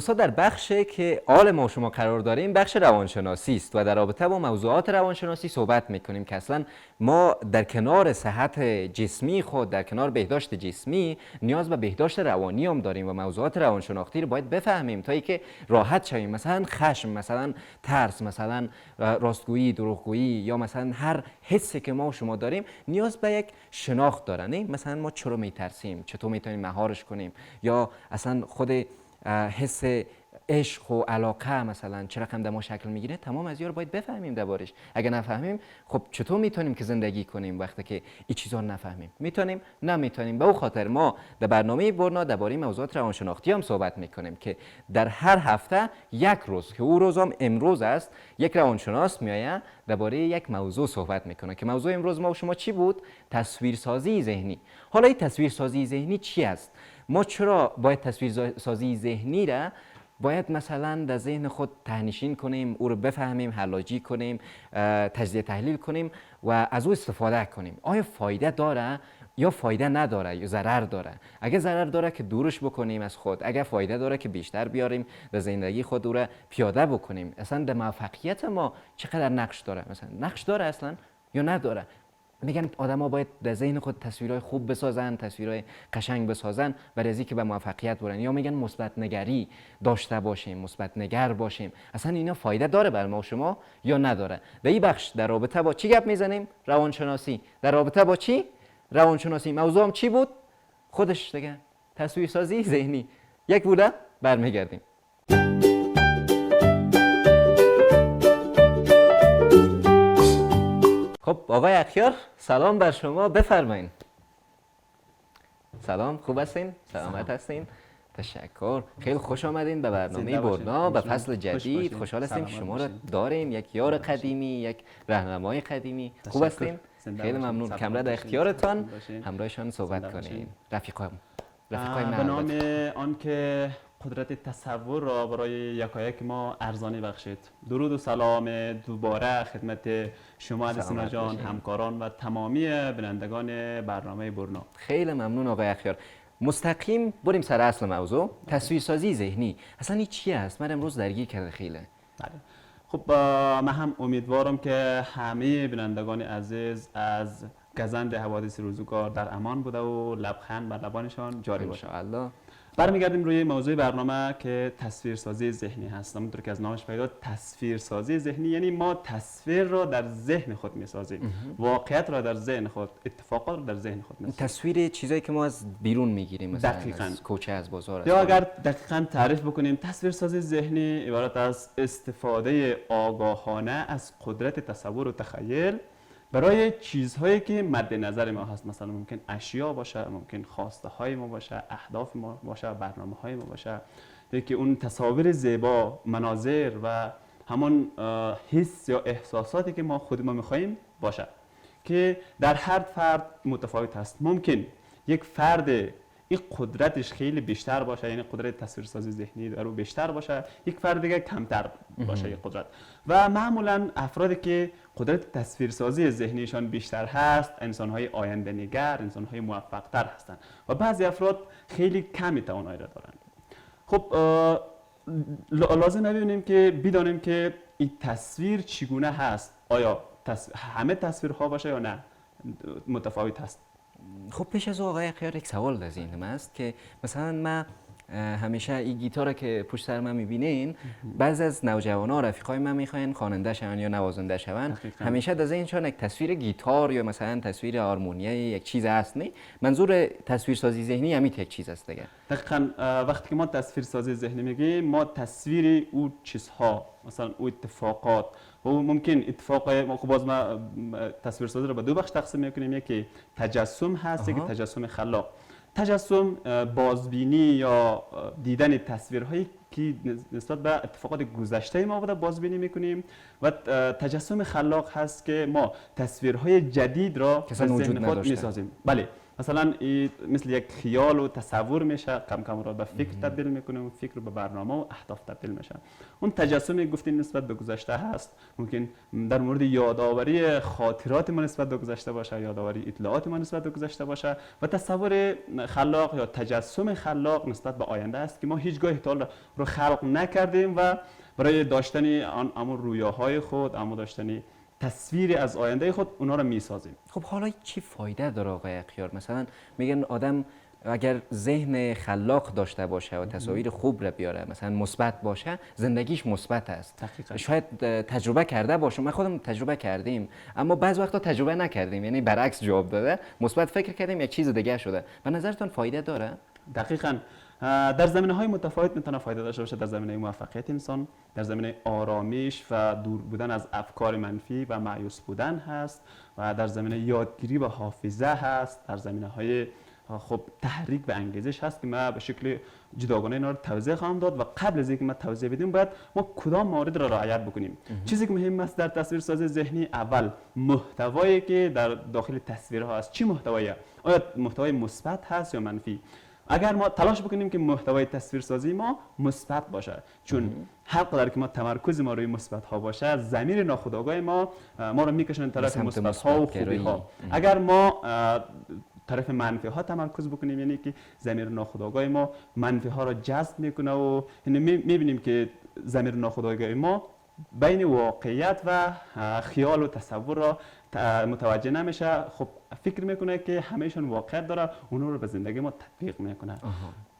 دوستان در بخشی که آل ما شما قرار داریم بخش روانشناسی است و در رابطه با موضوعات روانشناسی صحبت میکنیم که اصلا ما در کنار صحت جسمی خود، در کنار بهداشت جسمی، نیاز به بهداشت روانی هم داریم و موضوعات روانشناختی رو باید بفهمیم تا اینکه راحت شویم. مثلا خشم، مثلا ترس، مثلا راستگویی، دروغگویی، یا مثلا هر حسی که ما و شما داریم نیاز به یک شناخت داره. نه مثلا ما چرا میترسیم، چطور میتونیم مهارش کنیم، یا اصلا خود حس عشق و علاقه مثلا چرا رقم در ما شکل میگیره، تمام از رو باید بفهمیم دربارش. اگر نفهمیم خب چطور میتونیم که زندگی کنیم وقتی که این چیزا رو نفهمیم؟ میتونیم؟ نمیتونیم. به او خاطر ما در برنامه برنا درباره موضوعات روانشناختی هم صحبت میکنیم که در هر هفته یک روز که او روز هم امروز است، یک روانشناس میآید درباره یک موضوع صحبت میکنه که موضوع امروز ما و شما چی بود؟ تصویرسازی ذهنی. حالا این تصویرسازی ذهنی چی است؟ ما چرا باید تصویرسازی ذهنی را باید مثلا در ذهن خود تهنشین کنیم، او رو بفهمیم، حلاجی کنیم، تجزیه تحلیل کنیم و از او استفاده کنیم؟ آیا فایده داره یا فایده نداره یا ضرر داره؟ اگه ضرر داره که دورش بکنیم از خود، اگه فایده داره که بیشتر بیاریم در زندگی خود او را پیاده بکنیم. اصلا در موفقیت ما چقدر نقش داره؟ مثلا نقش داره اصلا یا نداره؟ میگن آدما باید در ذهن خود تصویرهای خوب بسازن، تصویرهای قشنگ بسازن برای از اینکه به موفقیت برن، یا میگن مثبت نگری داشته باشیم، مثبت نگر باشیم. اصلا اینا فایده داره بر ما و شما یا نداره؟ در این بخش در رابطه با چی گپ میزنیم؟ روانشناسی. در رابطه با چی؟ روانشناسی. موضوعم چی بود؟ خودش دیگه تصویرسازی ذهنی. یک بوده، برمیگردیم. خب آقای اخیار، سلام بر شما، بفرمایید. سلام، خوب هستین؟ سلامت هستین؟ تشکر. خیلی خوش آمدین به برنامه برنا، به فصل جدید. خوشحال هستیم که شما را داریم، یک یار قدیمی، یک راهنمای قدیمی. خوب هستین؟ خیلی ممنون. کمره در اختیارتان، همراهشان صحبت کنین. رفیقای من به نام آن که قدرت تصور را برای یکایک ما ارزانی بخشید. درود و سلام دوباره خدمت شما عزیزان جان، همکاران و تمامی بینندگان برنامه برنا. خیلی ممنون آقای اخیار. مستقیم بریم سر اصل موضوع. تصویرسازی ذهنی اصلا این چی است؟ من امروز درگیر کرده خیلی. خب من هم امیدوارم که همه بینندگان عزیز از گزند حوادث روزگار در امان بوده و لبخند بر لبانشان جاری باشه. انشاءالله. برمیگردیم روی موضوع برنامه که تصویرسازی ذهنی هست. همونطور که از نامش پیدا، تصویرسازی ذهنی یعنی ما تصویر را در ذهن خود میسازیم، واقعیت را در ذهن خود، اتفاقات را در ذهن خود میسازیم. تصویر چیزایی که ما از بیرون میگیریم، مثلا دقیقاً از کوچه، از بازار. یا اگر دقیقاً تعریف بکنیم، تصویرسازی ذهنی عبارت از استفاده آگاهانه از قدرت تصور و تخیل برای چیزهایی که مد نظر ما هست. مثلا ممکن اشیا باشه، ممکن خواسته های ما باشه، اهداف ما باشه، برنامه های ما باشه، که اون تصاویر زیبا، مناظر و همون حس یا احساساتی که ما خود ما میخواهیم باشه که در هر فرد متفاوت هست. ممکن یک فرد این قدرتش خیلی بیشتر باشه، یعنی قدرت تصویرسازی ذهنی در او بیشتر باشه، یک فرد دیگه کمتر باشه یک قدرت. و معمولا افرادی که قدرت تصویرسازی ذهنیشان بیشتر هست انسان‌های آینده نگر، انسان‌های موفق‌تر هستند و بعضی افراد خیلی کمی توانایی را دارند. خب لازم ببینیم که بدانیم که این تصویر چگونه هست. آیا همه تصویرها باشه یا نه متفاوت هست؟ خب پیش از آقای اخیار یک سوال در ذهنم است که مثلا من همیشه این گیتار که پشت سر من میبینین، بعضی از نوجوانا رفیقای من میخواین خواننده شون یا نوازنده شون، همیشه در ذهنشان یک تصویر گیتار یا مثلا تصویر هارمونیه یک چیز هست. نه منظور تصویرسازی ذهنی همین یک چیز است دیگه. دقیقاً وقتی که ما تصویرسازی ذهنی میگیم، ما تصویر او چیزها، مثلا او اتفاقات و ممکن اتفاق ما باز ما تصویرسازی رو به دو بخش تقسیم میکنیم. یکی تجسم هست، یکی تجسم خلاق. تجسم بازبینی یا دیدن تصویرهایی که نسبت به اتفاقات گذشته ما بوده بازبینی میکنیم و تجسم خلاق هست که ما تصویرهای جدید را در ذهن خود میسازیم. بله، مثلا این مثل یک خیال و تصور میشه، کم کم رو به فکر تبدیل میکنه و فکر رو به برنامه و اهداف تبدیل میشه. اون تجسم گفتیم نسبت به گذشته هست، ممکن در مورد یادآوری خاطرات ما نسبت به گذشته باشه، یادآوری اطلاعات ما نسبت به گذشته باشه، و تصور خلاق یا تجسم خلاق نسبت به آینده است که ما هیچگاه تا رو خلق نکردیم و برای داشتن امور رویاهای خود، امور داشتن تصویری از آینده خود اونا رو میسازیم. خب حالا چی فایده داره آقای اخیار؟ مثلا میگن آدم اگر ذهن خلاق داشته باشه و تصاویر خوب را بیاره، مثلا مثبت باشه، زندگیش مثبت است. دقیقاً. شاید تجربه کرده باشم، من خودم تجربه کردیم، اما بعض وقتا تجربه نکردیم، یعنی برعکس جواب داده، مثبت فکر کردیم یک چیز دیگه شده. به نظرتون فایده داره؟ دقیقاً. در زمینه‌های متفاوت میتونه فایده داشته باشه. در زمینه موفقیت انسان، در زمینه آرامش و دور بودن از افکار منفی و مایوس بودن هست، و در زمینه یادگیری و حافظه هست، در زمینه‌های خب تحریک و انگیزش هست که من به شکل جداگانه اینا رو توضیح خواهم داد. و قبل از اینکه ما توضیح بدیم باید ما کدام موارد را رعایت بکنیم. چیزی که مهم است در تصویرسازی ذهنی، اول محتوایی که در داخل تصویرها هست چی محتواییه؟ آیا محتوای مثبت هست یا منفی؟ اگر ما تلاش بکنیم که محتوای تصویرسازی ما مثبت باشه، چون هر قدر که ما تمرکز ما روی مثبت ها باشه، ضمیر ناخودآگاه ما رو میکشونه طرف مثبت ها و خوبی ها. اگر ما طرف منفی ها تمرکز بکنیم، یعنی که ضمیر ناخودآگاه ما منفی ها را جذب میکنه و میبینیم که ضمیر ناخودآگاه ما بین واقعیت و خیال و تصور را متوجه نمیشه. خب فکر میکنه که همهشون واقعیت داره، اونو رو به زندگی ما تطبیق میکنه.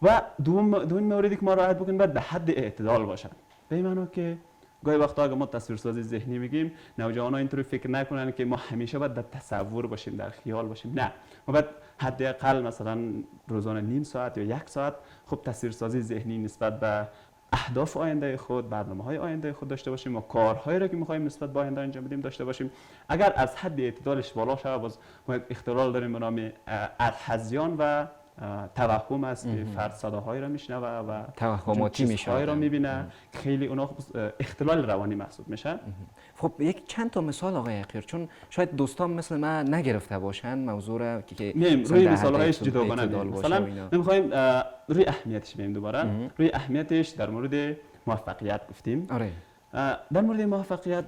و دوم موردی که ما رعایت بکنیم باید به حد اعتدال باشه. به این معنی که گاهی وقتا اگه ما تصویرسازی ذهنی میگیم، نوجوانان اینطوری فکر نکنن که ما همیشه باید در تصور باشیم، در خیال باشیم. نه، ما باید حداقل مثلا روزانه نیم ساعت یا یک ساعت خب تصویرسازی ذهنی نسبت به اهداف آینده خود، برنامه‌های آینده خود داشته باشیم و کارهایی را که می‌خوایم نسبت به آینده انجام بدیم داشته باشیم. اگر از حد اعتدالش بالا شود، باز ما یک اختلال داریم به نام الهذیان و توهم است که فرد صداهایی را میشنوه و توهماتی میشه را میبینه، خیلی اونا اختلال روانی محسوب میشه. خب یک چند تا مثال آقای اخیر، چون شاید دوستان مثل من نگرفته باشن موضوع را که روی مثال‌هایش جداگانه مثلا نمی‌خوایم روی اهمیتش بریم. دوباره روی اهمیتش در مورد موفقیت گفتیم. آره. در مورد موفقیت،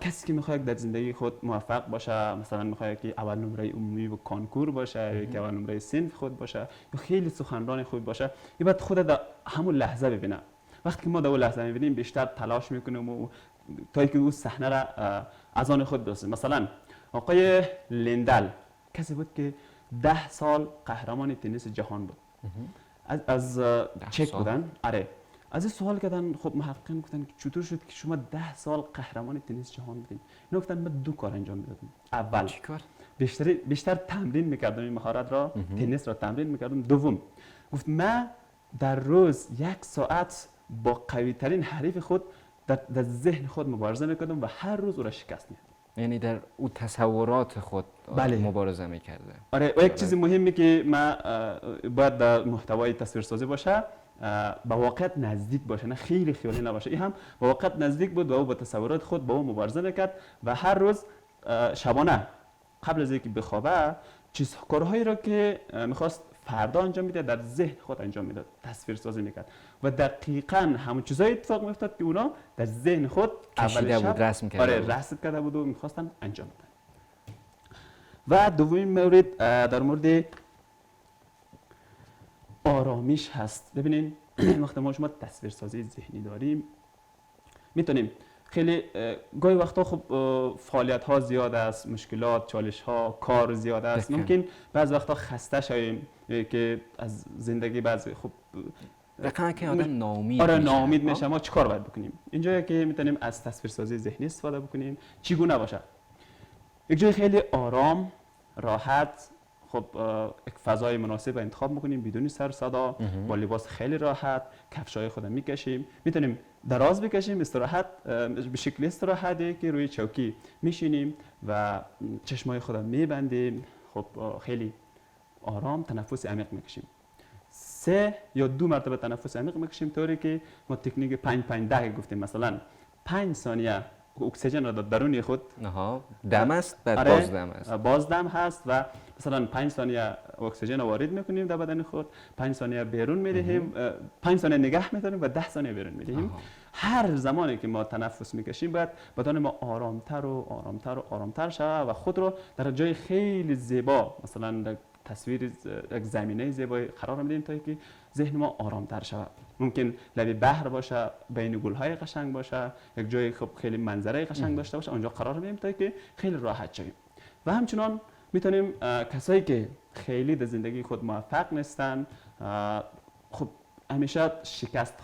کسی که میخواد در زندگی خود موفق باشه، مثلا میخواد که اول نمره عمومی و کنکور باشه یا که اول نمره صنف خود باشه یا خیلی سخنران خود باشه، این باید خود در همون لحظه ببینه. وقتی که ما در اون لحظه میبینیم بیشتر تلاش میکنیم و تا اینکه اون صحنه را از آن خود برسیم. مثلا آقای لندل کسی بود که 10 سال قهرمان تنیس جهان بود. از چک بودن. آره. از این سوال کردن، خب محققین گفتن که چطور شد که شما 10 سال قهرمان تنیس جهان بودین؟ اینا گفتن من 2 کار انجام میدادم. اول چیکار؟ بیشتر تمرین میکردم این مهارت را، تنیس را تمرین میکردم. دوم گفت من در روز 1 ساعت با قوی ترین حریف خود در ذهن خود مبارزه میکردم و هر روز او را شکست میدادم. یعنی در او تصورات خود مبارزه میکرده. آره. و یک چیز مهمی که ما باید در محتوای تصویرسازی باشه، به واقعیت نزدیک باشه، نه خیلی خیالی نباشه. این هم به واقعیت نزدیک بود و او با تصورات خود با او مبارزه میکرد و هر روز شبانه قبل از اینکه بخوابه کارهایی را که میخواست فردا انجام میده در ذهن خود انجام میداد، تصویرسازی میکرد و دقیقاً همون چیزایی اتفاق میافتاد که اونا در ذهن خود اول شب رسم کرده بود. رسم کرده بود و میخواستن انجام بدن. و دومین مورد در مورد آرامش هست. ببینین وقتی ما شما تصویرسازی ذهنی داریم، میتونیم خیلی گاهی وقتا خب فعالیت ها زیاد است، مشکلات، چالش ها، کار زیاد است، ممکن بعض وقتا خسته شویم که از زندگی، بعضی خب رقم که آدم ناامید میشه. ناامید میشه. ما چیکار باید بکنیم؟ اینجایی که میتونیم از تصویرسازی ذهنی استفاده بکنیم. چگونه باشه؟ یک جای خیلی آرام، راحت، خب یک فضای مناسب انتخاب میکنیم بدون سر صدا، با لباس خیلی راحت، کفشای خودم میکشیم، میتونیم دراز بکشیم، استراحت به شکل استراحتی که روی چوکی میشینیم و چشمای خودم میبندیم. خب خیلی آرام تنفس عمیق میکشیم. 3 یا 2 مرتبه تنفس عمیق میکشیم، طوری که ما تکنیک 5-5-10 گفتیم. مثلا 5 ثانیه اکسیژن را در درون خود آها، دم است، بعد آره، بازدم است. بازدم هست و مثلا 5 ثانیه اکسیژن رو وارد میکنیم در بدن خود، 5 ثانیه بیرون میدهیم، 5 ثانیه نگه میداریم و 10 ثانیه بیرون میدهیم. هر زمانی که ما تنفس میکشیم باید بدن ما آرامتر و آرامتر و آرامتر شود و خود رو در جای خیلی زیبا، مثلا در تصویر یک زمینه زیبای قرار میدیم تا که ذهن ما آرامتر شود. ممکن لبی بحر باشه، بین گل‌های قشنگ باشه، یک جای خب خیلی منظره قشنگ داشته باشه، اونجا قرار میدیم تا که خیلی راحت شویم. و همچنان میتونیم کسایی که خیلی در زندگی خود موفق نیستن، خب همیشه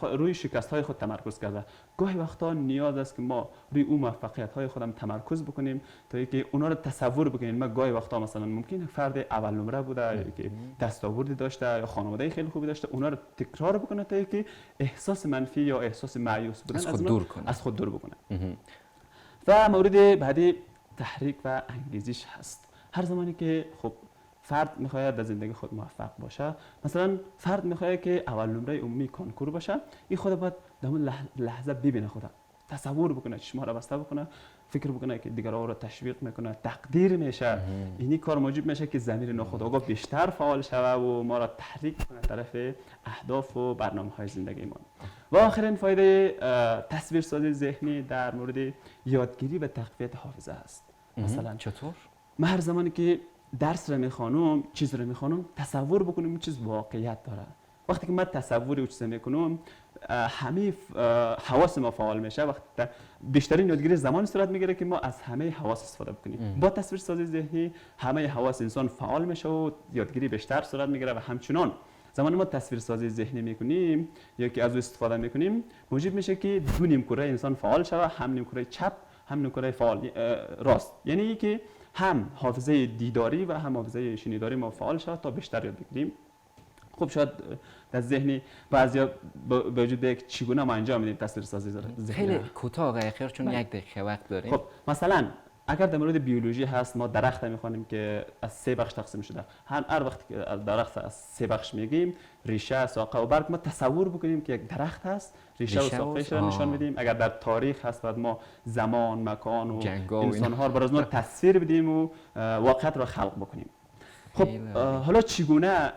روی شکست های خود تمرکز کرده. گاهی وقتا نیاز است که ما روی اون موفقیت های خودم تمرکز بکنیم تا اینکه اونا رو تصور بکنیم. ما گاهی وقتا مثلا ممکن فرد اول نمره بوده یا که دستاوردی داشته یا خانواده خیلی خوبی داشته، اونا رو تکرار بکنه تا اینکه احساس منفی یا احساس مایوس بودن از خود دور بکنه. و مورد بعدی تحریک و انگیزش هست. هر زمانی که خب فرد میخواهد در زندگی خود موفق باشه، مثلا فرد میخواهد که اول نمره عمومی کنکور باشه، این خود باید در اون لحظه ببینه، خدا تصور بکنه، چشم‌ها را بسته بکنه، فکر بکنه که دیگران را تشویق میکنه، تقدیر میشه. اینی کار موجب میشه که ضمیر ناخودآگاه بیشتر فعال شود و ما را تحریک کنه طرف اهداف و برنامه‌های زندگی ما. و آخرین فایده تصویرسازی ذهنی در مورد یادگیری و تقویت حافظه است. مثلا چطور؟ من هر زمانی که درس رو میخوانم، چیز رو میخوانم، تصور بکنم این چیز واقعیت داره. وقتی که من تصور او چیز میکنم، همه حواس ما فعال میشه. وقتی بیشترین یادگیری زمان صورت میگیره که ما از همه حواس استفاده بکنیم. با تصویرسازی ذهنی همه حواس انسان فعال میشه و یادگیری بیشتر صورت میگیره. و همچنان زمانی ما تصویرسازی ذهنی میکنیم یا که از او استفاده میکنیم، موجب میشه که دو نیمکره انسان فعال شود، هم نیمکره چپ هم نیمکره فعال راست. یعنی که هم حافظه دیداری و هم حافظه شنیداری ما فعال شود تا بیشتر یاد بگیریم. خب شاید در ذهنی بعضیا به وجود بیاد چگونه ما انجام میدیم تصویرسازی ذهنی. خیلی کوتاه آقای خیر، چون یک دقیقه وقت داریم. خب مثلا اگر در مورد بیولوژی هست، ما درخت میخوانیم که از 3 بخش تقسیم شده. هر وقت که درخت از 3 بخش میگیم، ریشه، ساقه و برگ، ما تصور بکنیم که یک درخت هست، ریشه و ساقه‌اش را نشان میدیم. اگر در تاریخ هست، بعد ما زمان، مکان و انسان‌ها رو برای ما تصویر بدیم و واقعیت را خلق بکنیم. خب حالا چگونه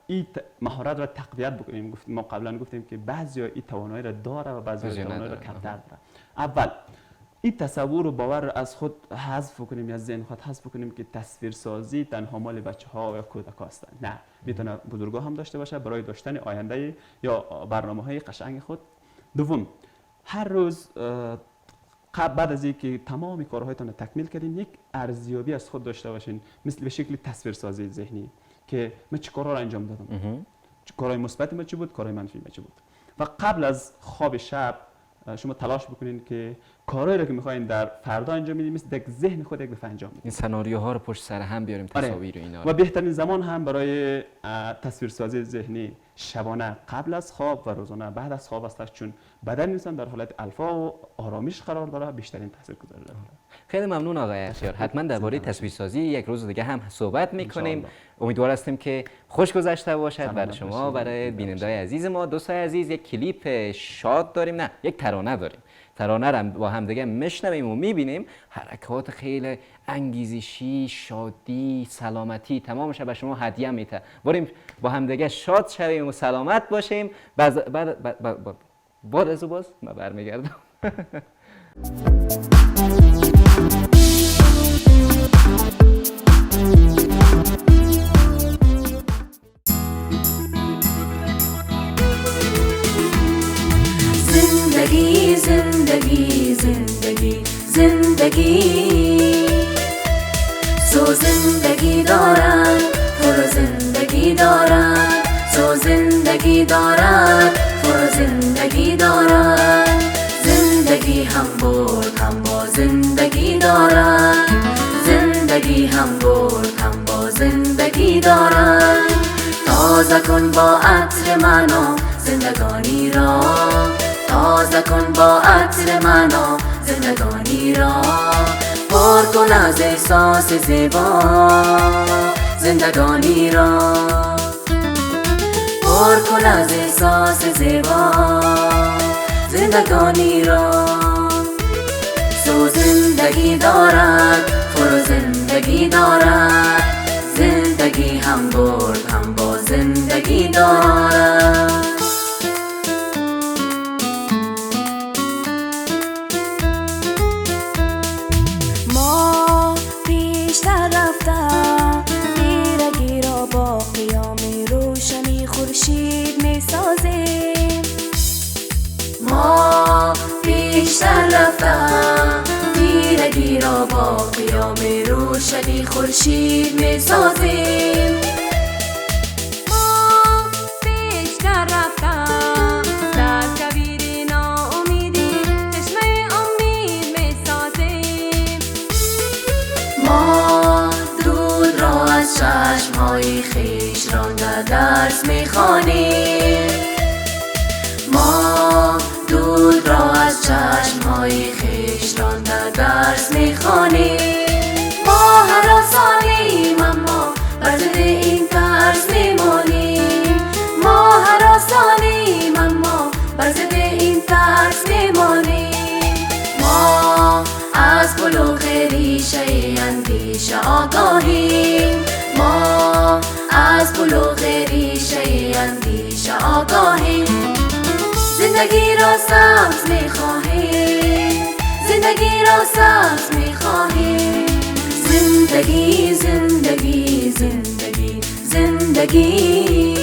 این مهارت را تقویت بکنیم؟ ما قبلا گفتیم که بعضیا این توانایی را داره و بعضیا توانایی را کمتر داره. اول این تصور و باور را از خود حذف کنیم، یا ذهن خود حذف کنیم که تصویرسازی تنها مال بچه‌ها یا کودک‌ها است. نه، میتونه بزرگا هم داشته باشه برای داشتن آینده یا برنامه‌های قشنگ خود. دوم، هر روز بعد از اینکه تمام کارهایتان را تکمیل کردین، یک ارزیابی از خود داشته باشین، مثل به شکل تصویرسازی ذهنی که من چه کارها را انجام دادم، کارهای مثبت من چه بود، کارهای منفی من چه بود. و قبل از خواب شب شما تلاش بکنین که کارهایی را که می‌خواین در فردا انجام بدید، مثل یک ذهن خود یک دفعه انجام بدید. این سناریوها رو پشت سر هم بیاریم، تصاویر و اینا. و بهترین زمان هم برای تصویرسازی ذهنی شبانه قبل از خواب و روزانه بعد از خواب است، چون بدن انسان در حالت الفا و آرامش قرار داره، بیشترین تاثیرگذاری داره. خیلی ممنون آقای اختیار. حتما درباره تصویرسازی یک روز دیگه هم صحبت می‌کنیم. امیدوار هستیم که خوش گذشته باشد برای شما، برای بیننده‌های عزیز ما. دوستای عزیز، یک کلیپ شاد داریم، نه یک ترانه داریم. ترانه رو با هم دیگه میشنویم و میبینیم. حرکات خیلی انگیزشی، شادی، سلامتی تمامش به شما هدیه میده. بریم با هم دیگه شاد شویم و سلامت باشیم. بعد از باز من برمیگردم. زندگی زندگی زندگی زندگی سو زندگی دارد، پر زندگی دارد، سو زندگی دارد، پر زندگی دارد. زندگی هم برد هم با زندگی دارد، زندگی هم برد هم با زندگی دارد. تازه کن با عطر منو زندگانی را، تازه کن با عطر منو زندگانی را. پر کن از احساس زیبا زندگانی را، پر کن از احساس زیبا زندگانی را. سو سو زندگی دارد فرو زندگی دارد زندگی هم برد هم با زندگی دارد ما پیشتر رفتم گیرگی را با قیام روشنی خورشید می سازیم ما پیشتر رفتم تیرگی را با قیام روشنی خورشید می سازیم ما پیشتر رفتم در کویر ناامیدی چشمه امید می سازیم ما دود را از چشمهای خویش رانده درس می خوانیم ما دود را از چشمهای خویش رانده درس می خوانیم ما هراسانیم اما بر ضد این ترس می مانیم ما هراسانیم اما بر ضد این ترس می مانیم ما از بلوغ ریشه اندیشه آگاهیم ما از بلوغ ریشه اندیشه آگاهیم زندگی را سبز می خواهیم زندگی را سبز می خواهیم زندگی زندگی زندگی زندگی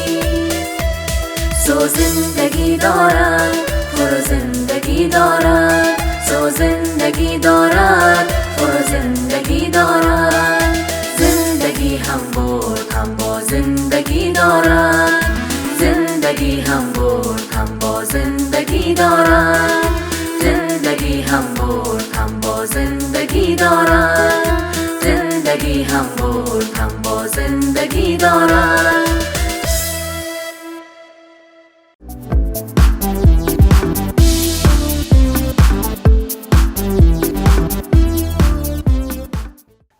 سو زندگی دارد فرو زندگی دارد سو زندگی دارد فرو زندگی دارد زندگی هم برد هم با زندگی دارد زندگی هم برد هم با زندگی دارد زندگی هم برد هم با زندگی دارد زندگی هم برد هم با زندگی دارد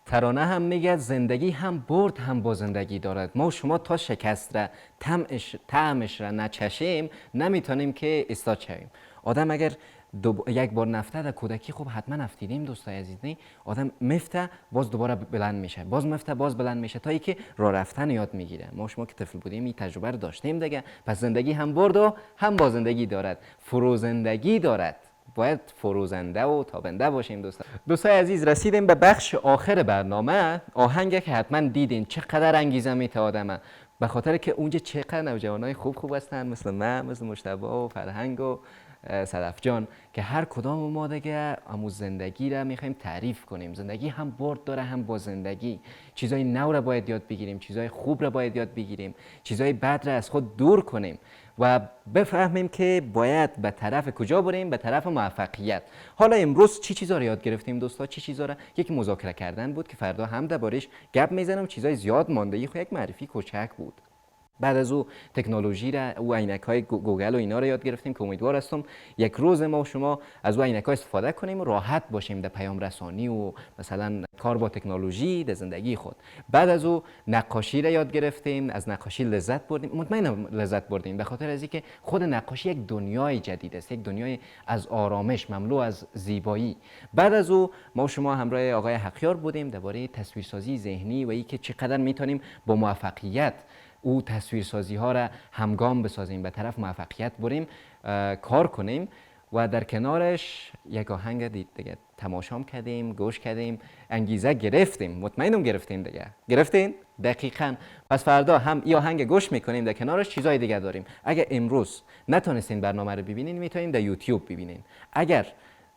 ترانه هم میگه زندگی هم برد هم با زندگی دارد. ما و شما تا شکست را طعمش را نچشیم نمیتونیم که استاد شویم. آدم اگر یک بار نفته در کودکی خوب حتما نفتیدیم دوستای عزیز، نه آدم مفته باز دوباره بلند میشه، باز مفته باز بلند میشه تا اینکه راه رفتن یاد میگیره. ما شما که طفل بودیم این تجربه رو داشتیم دیگه. پس زندگی هم برد و هم با زندگی دارد، فرو زندگی دارد. باید فروزنده و تابنده باشیم دوستای عزیز. رسیدیم به بخش آخر برنامه. آهنگی که حتما دیدین چقدر انگیزه میده آدمه، به خاطر که اونجا چقدر نوجوانای خوب هستن، مثل من، مثل مجتبی و فرهنگ و صدف جان، که هر کدام ما دیگه امو زندگی را میخوایم تعریف کنیم. زندگی هم برد داره هم با زندگی. چیزای نو را باید یاد بگیریم، چیزای خوب را باید یاد بگیریم، چیزای بد را از خود دور کنیم و بفهمیم که باید به طرف کجا بریم، به طرف موفقیت. حالا امروز چی چیزا رو یاد گرفتیم دوستا؟ چی چیزا رو؟ یک مذاکره کردن بود که فردا هم دربارش گپ میزنم. چیزای زیاد مانده، خو یک معرفی کوچک بود. بعد از او تکنولوژی را، او عینک‌های گوگل و اینا رو یاد گرفتیم که امیدوار هستم یک روز ما و شما از او عینک‌ها استفاده کنیم و راحت باشیم در پیام رسانی و مثلا کار با تکنولوژی در زندگی خود. بعد از او نقاشی را یاد گرفتیم، از نقاشی لذت بردیم. مطمئنم لذت بردیم به خاطر از اینکه خود نقاشی یک دنیای جدید است، یک دنیای از آرامش مملو از زیبایی. بعد از او ما و شما همراه آقای حقیار بودیم درباره تصویرسازی ذهنی و اینکه چقدر میتونیم با موفقیت او تصویرسازی ها را همگام بسازیم، به طرف موفقیت بریم، کار کنیم. و در کنارش یک آهنگ دیگه تماشام کردیم، گوش کردیم، انگیزه گرفتیم. مطمئنم گرفتیم دیگه. گرفتین؟ دقیقاً. پس فردا هم این آهنگ گوش میکنیم، در کنارش چیزای دیگه داریم. اگر امروز نتونستین برنامه رو ببینین میتونین در یوتیوب ببینین. اگر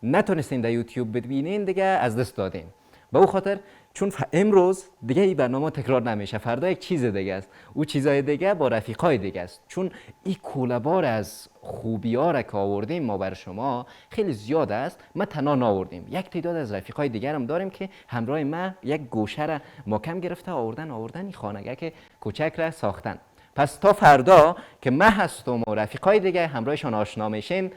نتونستین در یوتیوب ببینین دیگه از دست دادین. به او خاطر چون امروز دیگه این برنامه تکرار نمیشه، فردا یک چیز دیگه است، او چیزای دیگه با رفیقای دیگه است. چون این کوله‌بار از خوبی‌ها را که آوردیم ما بر شما خیلی زیاد است، ما تنها نآوردیم، یک تعداد از رفیقای دیگر هم داریم که همراه ما یک گوشه را محکم گرفته آوردن این خانگه که کوچک را ساختن. پس تا فردا که من هستم و رفیقای دیگه همراهشان آشنا میشین،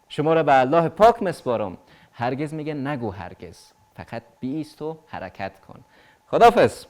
شما را به الله پاک میسپارم. هرگز میگه نگو هرگز، فقط بیست و حرکت کن. خداحافظ.